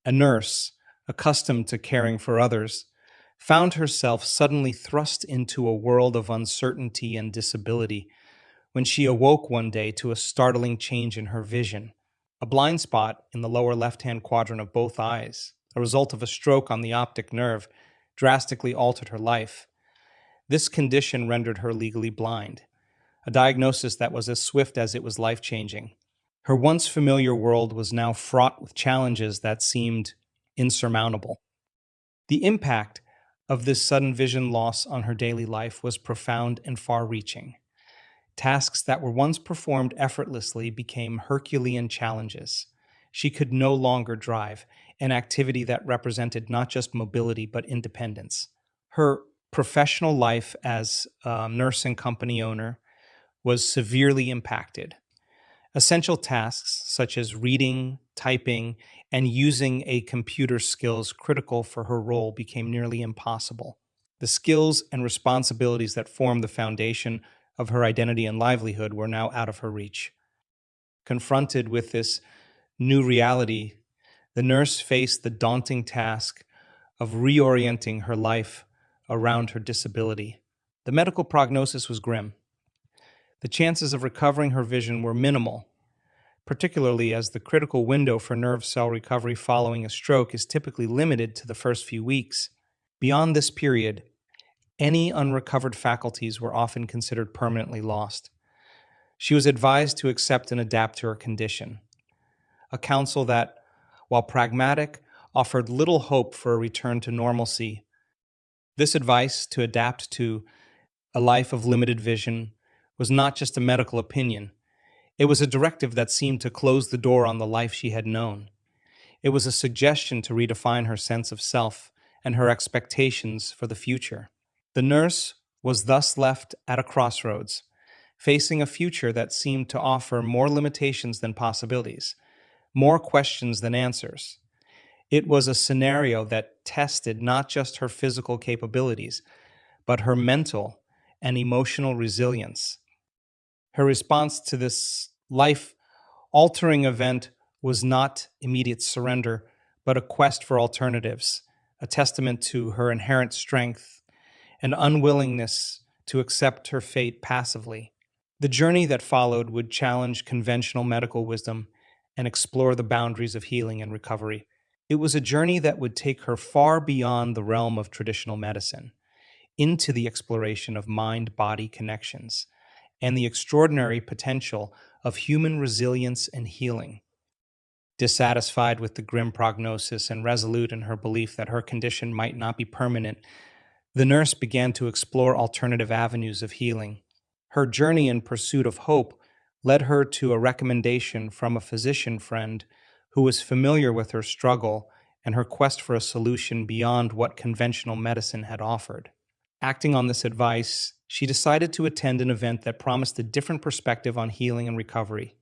A nurse, accustomed to caring for others, found herself suddenly thrust into a world of uncertainty and disability when she awoke one day to a startling change in her vision. A blind spot in the lower left hand quadrant of both eyes, a result of a stroke on the optic nerve, drastically altered her life. This condition rendered her legally blind, a diagnosis that was as swift as it was life changing. Her once familiar world was now fraught with challenges that seemed insurmountable. The impact of this sudden vision loss on her daily life was profound and far reaching. Tasks that were once performed effortlessly became Herculean challenges. She could no longer drive, an activity that represented not just mobility but independence. Her professional life as a nursing company owner was severely impacted. Essential tasks such as reading, typing, and using a computer skills critical for her role became nearly impossible. The skills and responsibilities that formed the foundation of her identity and livelihood were now out of her reach. Confronted with this new reality, the nurse faced the daunting task of reorienting her life around her disability. The medical prognosis was grim. The chances of recovering her vision were minimal, particularly as the critical window for nerve cell recovery following a stroke is typically limited to the first few weeks. Beyond this period, any unrecovered faculties were often considered permanently lost. She was advised to accept and adapt to her condition, a counsel that, while pragmatic, offered little hope for a return to normalcy. This advice to adapt to a life of limited vision was not just a medical opinion. It was a directive that seemed to close the door on the life she had known. It was a suggestion to redefine her sense of self and her expectations for the future. The nurse was thus left at a crossroads, facing a future that seemed to offer more limitations than possibilities, more questions than answers. It was a scenario that tested not just her physical capabilities, but her mental and emotional resilience. Her response to this life altering event was not immediate surrender, but a quest for alternatives, a testament to her inherent strength and unwillingness to accept her fate passively. The journey that followed would challenge conventional medical wisdom and explore the boundaries of healing and recovery. It was a journey that would take her far beyond the realm of traditional medicine, into the exploration of mind body connections and the extraordinary potential of human resilience and healing. Dissatisfied with the grim prognosis and resolute in her belief that her condition might not be permanent, the nurse began to explore alternative avenues of healing. Her journey in pursuit of hope led her to a recommendation from a physician friend who was familiar with her struggle and her quest for a solution beyond what conventional medicine had offered. Acting on this advice, she decided to attend an event that promised a different perspective on healing and recovery.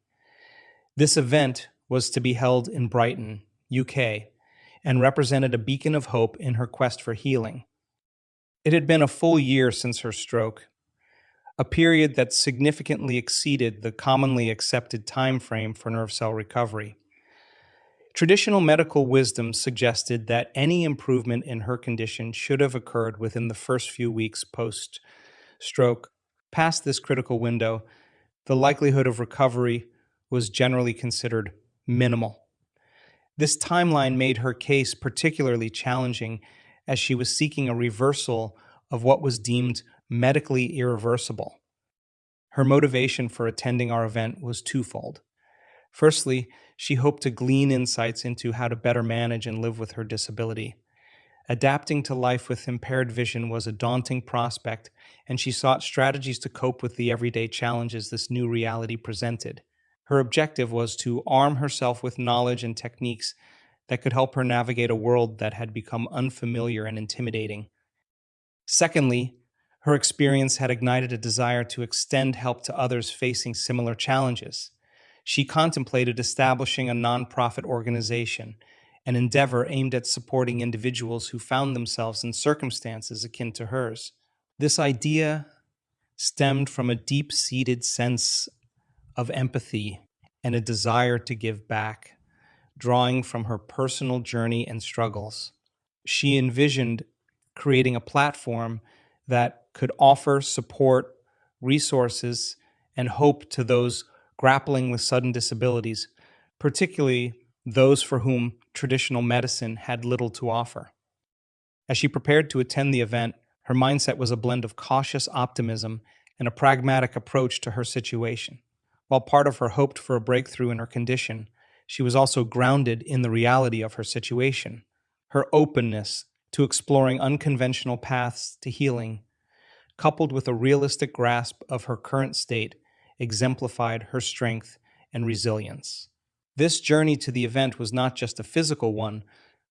This event was to be held in Brighton, UK, and represented a beacon of hope in her quest for healing. It had been a full year since her stroke, a period that significantly exceeded the commonly accepted time frame for nerve cell recovery. Traditional medical wisdom suggested that any improvement in her condition should have occurred within the first few weeks post stroke. Past this critical window, the likelihood of recovery was generally considered minimal. This timeline made her case particularly challenging as she was seeking a reversal of what was deemed medically irreversible. Her motivation for attending our event was twofold. Firstly, she hoped to glean insights into how to better manage and live with her disability. Adapting to life with impaired vision was a daunting prospect, and she sought strategies to cope with the everyday challenges this new reality presented. Her objective was to arm herself with knowledge and techniques that could help her navigate a world that had become unfamiliar and intimidating. Secondly, her experience had ignited a desire to extend help to others facing similar challenges. She contemplated establishing a nonprofit organization, an endeavor aimed at supporting individuals who found themselves in circumstances akin to hers. This idea stemmed from a deep seated sense of empathy and a desire to give back, drawing from her personal journey and struggles. She envisioned creating a platform that could offer support, resources, and hope to those grappling with sudden disabilities, particularly those for whom traditional medicine had little to offer. As she prepared to attend the event, her mindset was a blend of cautious optimism and a pragmatic approach to her situation. While part of her hoped for a breakthrough in her condition, she was also grounded in the reality of her situation. Her openness to exploring unconventional paths to healing, coupled with a realistic grasp of her current state, exemplified her strength and resilience. This journey to the event was not just a physical one,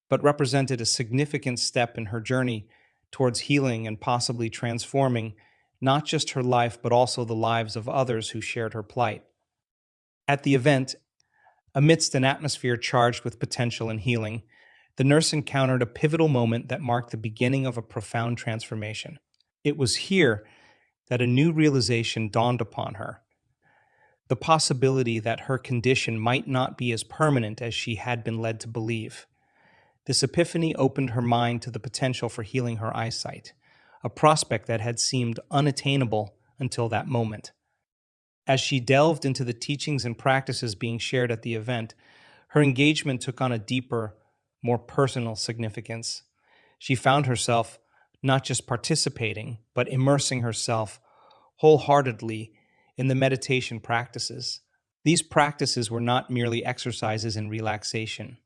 but represented a significant step in her journey towards healing and possibly transforming not just her life, but also the lives of others who shared her plight. At the event, amidst an atmosphere charged with potential and healing, the nurse encountered a pivotal moment that marked the beginning of a profound transformation. It was here that a new realization dawned upon her: the possibility that her condition might not be as permanent as she had been led to believe. This epiphany opened her mind to the potential for healing her eyesight, a prospect that had seemed unattainable until that moment. As she delved into the teachings and practices being shared at the event, her engagement took on a deeper, more personal significance. She found herself not just participating, but immersing herself wholeheartedly in the meditation practices. These practices were not merely exercises in relaxation.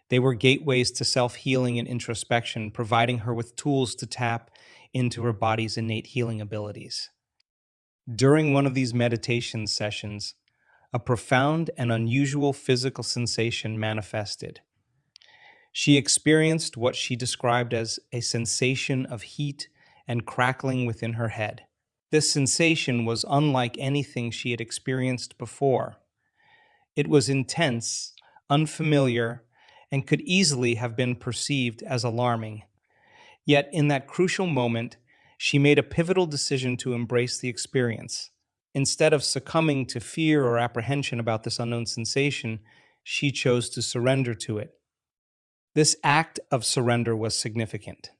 They were gateways to self-healing and introspection, providing her with tools to tap into her body's innate healing abilities. During one of these meditation sessions, a profound and unusual physical sensation manifested. She experienced what she described as a sensation of heat and crackling within her head. This sensation was unlike anything she had experienced before. It was intense, unfamiliar, and could easily have been perceived as alarming. Yet, in that crucial moment, she made a pivotal decision to embrace the experience. Instead of succumbing to fear or apprehension about this unknown sensation, she chose to surrender to it. This act of surrender was significant.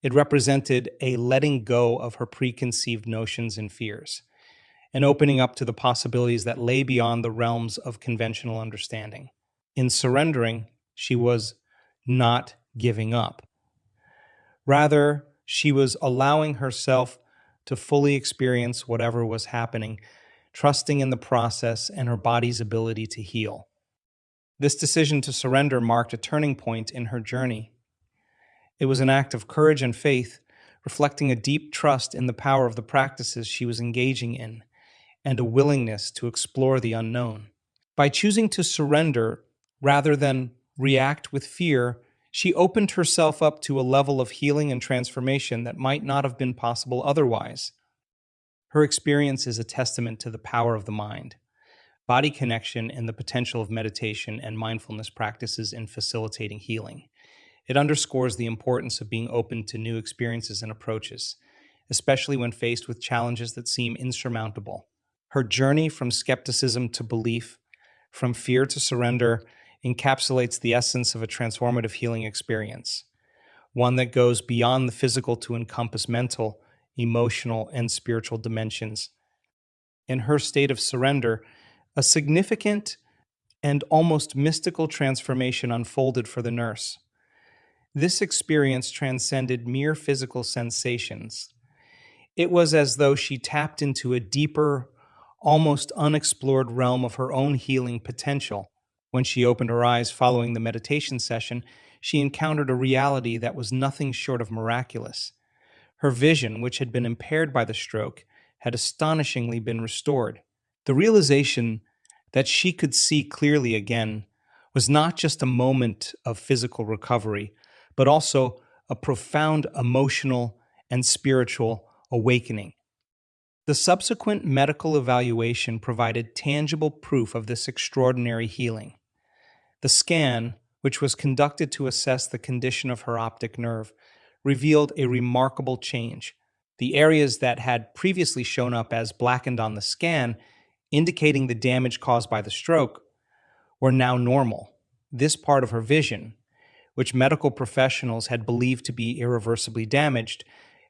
It represented a letting go of her preconceived notions and fears, and opening up to the possibilities that lay beyond the realms of conventional understanding. In surrendering, she was not giving up. Rather, she was allowing herself to fully experience whatever was happening, trusting in the process and her body's ability to heal. This decision to surrender marked a turning point in her journey. It was an act of courage and faith, reflecting a deep trust in the power of the practices she was engaging in and a willingness to explore the unknown. By choosing to surrender rather than react with fear, she opened herself up to a level of healing and transformation that might not have been possible otherwise. Her experience is a testament to the power of the mind, body connection, and the potential of meditation and mindfulness practices in facilitating healing. It underscores the importance of being open to new experiences and approaches, especially when faced with challenges that seem insurmountable. Her journey from skepticism to belief, from fear to surrender, encapsulates the essence of a transformative healing experience, one that goes beyond the physical to encompass mental, emotional, and spiritual dimensions. In her state of surrender, a significant and almost mystical transformation unfolded for the nurse. This experience transcended mere physical sensations. It was as though she tapped into a deeper, almost unexplored realm of her own healing potential. When she opened her eyes following the meditation session, she encountered a reality that was nothing short of miraculous. Her vision, which had been impaired by the stroke, had astonishingly been restored. The realization that she could see clearly again was not just a moment of physical recovery, but also a profound emotional and spiritual awakening. The subsequent medical evaluation provided tangible proof of this extraordinary healing. The scan, which was conducted to assess the condition of her optic nerve, revealed a remarkable change. The areas that had previously shown up as blackened on the scan, indicating the damage caused by the stroke, were now normal. This part of her vision, which medical professionals had believed to be irreversibly damaged,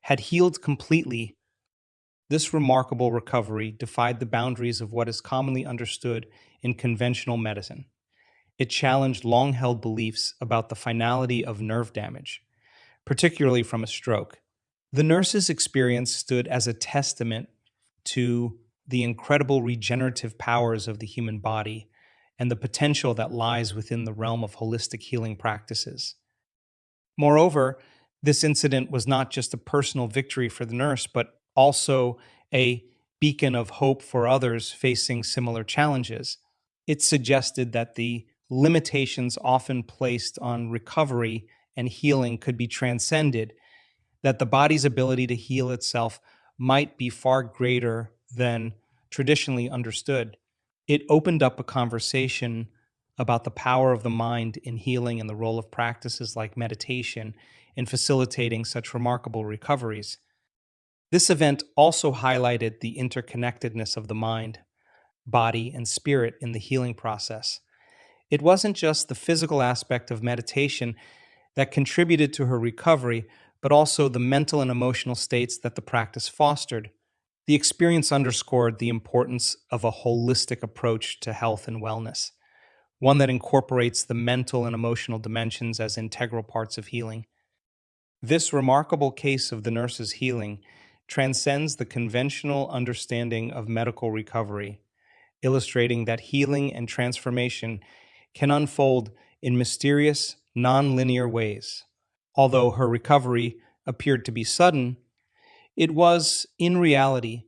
had healed completely. This remarkable recovery defied the boundaries of what is commonly understood in conventional medicine. It challenged long held beliefs about the finality of nerve damage, particularly from a stroke. The nurse's experience stood as a testament to the incredible regenerative powers of the human body and the potential that lies within the realm of holistic healing practices. Moreover, this incident was not just a personal victory for the nurse, but also a beacon of hope for others facing similar challenges. It suggested that the limitations often placed on recovery and healing could be transcended, that the body's ability to heal itself might be far greater than traditionally understood. It opened up a conversation about the power of the mind in healing and the role of practices like meditation in facilitating such remarkable recoveries. This event also highlighted the interconnectedness of the mind, body, and spirit in the healing process. It wasn't just the physical aspect of meditation that contributed to her recovery, but also the mental and emotional states that the practice fostered. The experience underscored the importance of a holistic approach to health and wellness, one that incorporates the mental and emotional dimensions as integral parts of healing. This remarkable case of the nurse's healing transcends the conventional understanding of medical recovery, illustrating that healing and transformation can unfold in mysterious, non-linear ways. Although her recovery appeared to be sudden, it was, in reality,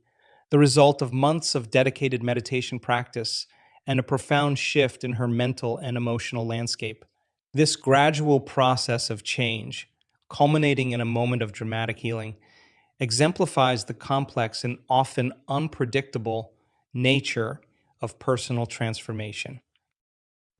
the result of months of dedicated meditation practice and a profound shift in her mental and emotional landscape. This gradual process of change, culminating in a moment of dramatic healing, exemplifies the complex and often unpredictable nature of personal transformation.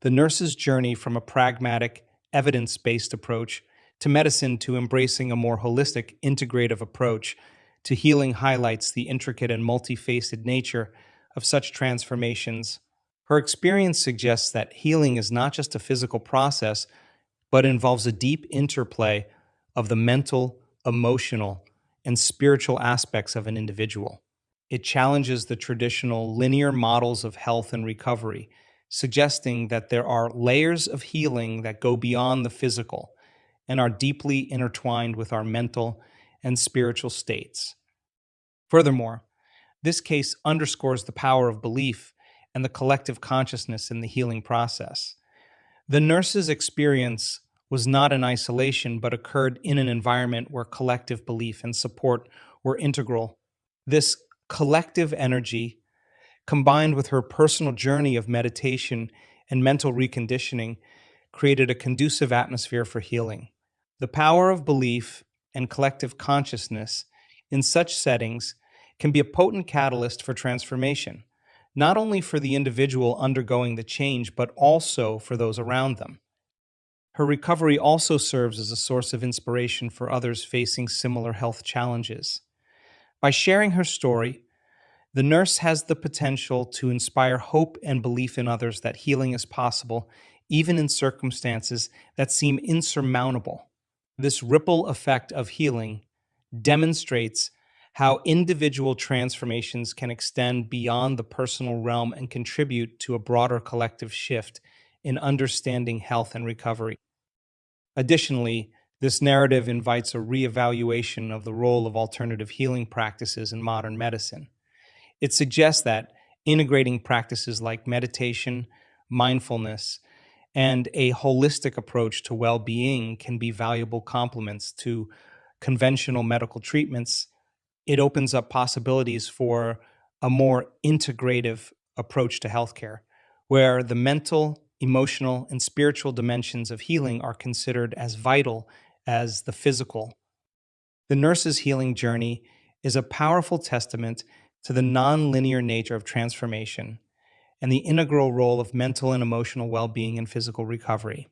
The nurse's journey from a pragmatic, evidence based approach to medicine to embracing a more holistic, integrative approach to healing highlights the intricate and multifaceted nature of such transformations. Her experience suggests that healing is not just a physical process, but involves a deep interplay of the mental, emotional, and spiritual aspects of an individual. It challenges the traditional linear models of health and recovery, suggesting that there are layers of healing that go beyond the physical and are deeply intertwined with our mental and spiritual states. Furthermore, this case underscores the power of belief and the collective consciousness in the healing process. The nurse's experience was not in isolation, but occurred in an environment where collective belief and support were integral. This collective energy, combined with her personal journey of meditation and mental reconditioning, created a conducive atmosphere for healing. The power of belief and collective consciousness in such settings can be a potent catalyst for transformation, not only for the individual undergoing the change, but also for those around them. Her recovery also serves as a source of inspiration for others facing similar health challenges. By sharing her story, the nurse has the potential to inspire hope and belief in others that healing is possible, even in circumstances that seem insurmountable. This ripple effect of healing demonstrates how individual transformations can extend beyond the personal realm and contribute to a broader collective shift in understanding health and recovery. Additionally, this narrative invites a reevaluation of the role of alternative healing practices in modern medicine. It suggests that integrating practices like meditation, mindfulness, and a holistic approach to well being can be valuable complements to conventional medical treatments. It opens up possibilities for a more integrative approach to healthcare, where the mental, emotional, and spiritual dimensions of healing are considered as vital as the physical. The nurse's healing journey is a powerful testament to the nonlinear nature of transformation and the integral role of mental and emotional well being in physical recovery.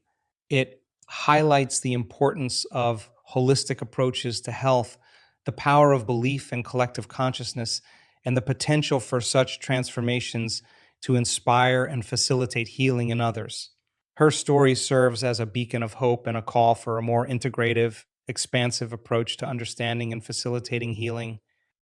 It highlights the importance of holistic approaches to health, the power of belief and collective consciousness, and the potential for such transformations to inspire and facilitate healing in others. Her story serves as a beacon of hope and a call for a more integrative, expansive approach to understanding and facilitating healing.